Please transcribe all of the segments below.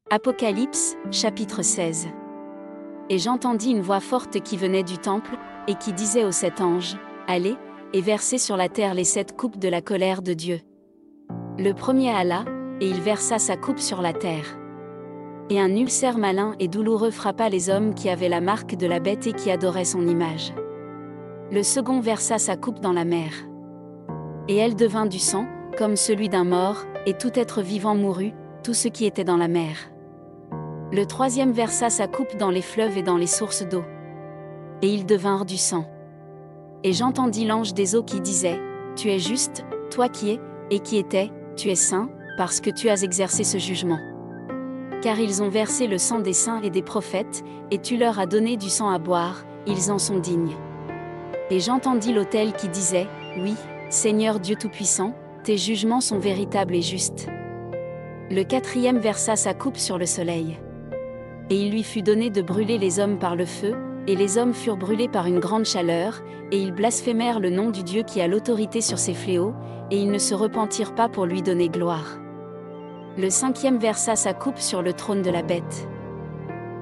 Apocalypse, chapitre 16. Et j'entendis une voix forte qui venait du temple, et qui disait aux 7 anges, « Allez, et versez sur la terre les 7 coupes de la colère de Dieu. » Le premier alla, et il versa sa coupe sur la terre. Et un ulcère malin et douloureux frappa les hommes qui avaient la marque de la bête et qui adoraient son image. Le second versa sa coupe dans la mer. Et elle devint du sang, comme celui d'un mort, et tout être vivant mourut, tout ce qui était dans la mer. Le troisième versa sa coupe dans les fleuves et dans les sources d'eau. Et ils devinrent du sang. Et j'entendis l'ange des eaux qui disait, « Tu es juste, toi qui es, et qui étais, tu es saint, parce que tu as exercé ce jugement. Car ils ont versé le sang des saints et des prophètes, et tu leur as donné du sang à boire, ils en sont dignes. » Et j'entendis l'autel qui disait, « Oui, Seigneur Dieu Tout-Puissant, tes jugements sont véritables et justes. » Le quatrième versa sa coupe sur le soleil. Et il lui fut donné de brûler les hommes par le feu, et les hommes furent brûlés par une grande chaleur, et ils blasphémèrent le nom du Dieu qui a l'autorité sur ces fléaux, et ils ne se repentirent pas pour lui donner gloire. Le cinquième versa sa coupe sur le trône de la bête.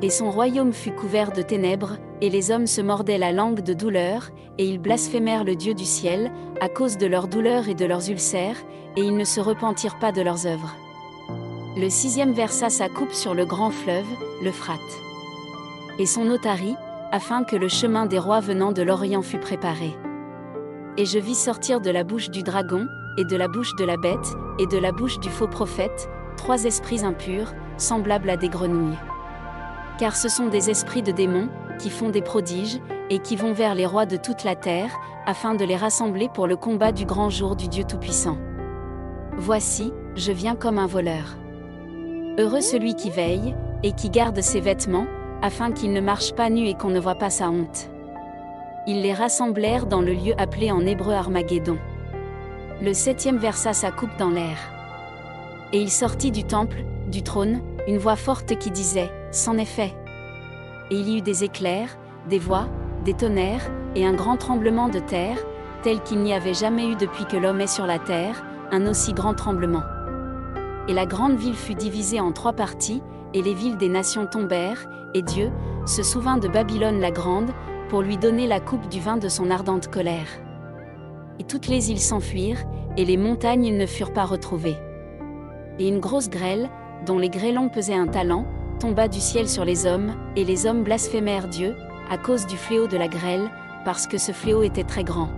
Et son royaume fut couvert de ténèbres, et les hommes se mordaient la langue de douleur, et ils blasphémèrent le Dieu du ciel, à cause de leurs douleurs et de leurs ulcères, et ils ne se repentirent pas de leurs œuvres. Le sixième versa sa coupe sur le grand fleuve, l'Euphrate. Et son eau tarit, afin que le chemin des rois venant de l'Orient fût préparé. Et je vis sortir de la bouche du dragon, et de la bouche de la bête, et de la bouche du faux prophète, 3 esprits impurs, semblables à des grenouilles. Car ce sont des esprits de démons, qui font des prodiges, et qui vont vers les rois de toute la terre, afin de les rassembler pour le combat du grand jour du Dieu Tout-Puissant. Voici, je viens comme un voleur. Heureux celui qui veille, et qui garde ses vêtements, afin qu'il ne marche pas nu et qu'on ne voit pas sa honte. Ils les rassemblèrent dans le lieu appelé en hébreu Armageddon. Le septième versa sa coupe dans l'air. Et il sortit du temple, du trône, une voix forte qui disait, « C'en est fait. » Et il y eut des éclairs, des voix, des tonnerres, et un grand tremblement de terre, tel qu'il n'y avait jamais eu depuis que l'homme est sur la terre, un aussi grand tremblement. Et la grande ville fut divisée en 3 parties, et les villes des nations tombèrent, et Dieu se souvint de Babylone la grande, pour lui donner la coupe du vin de son ardente colère. Et toutes les îles s'enfuirent, et les montagnes ne furent pas retrouvées. Et une grosse grêle, dont les grêlons pesaient 1 talent, tomba du ciel sur les hommes, et les hommes blasphémèrent Dieu, à cause du fléau de la grêle, parce que ce fléau était très grand.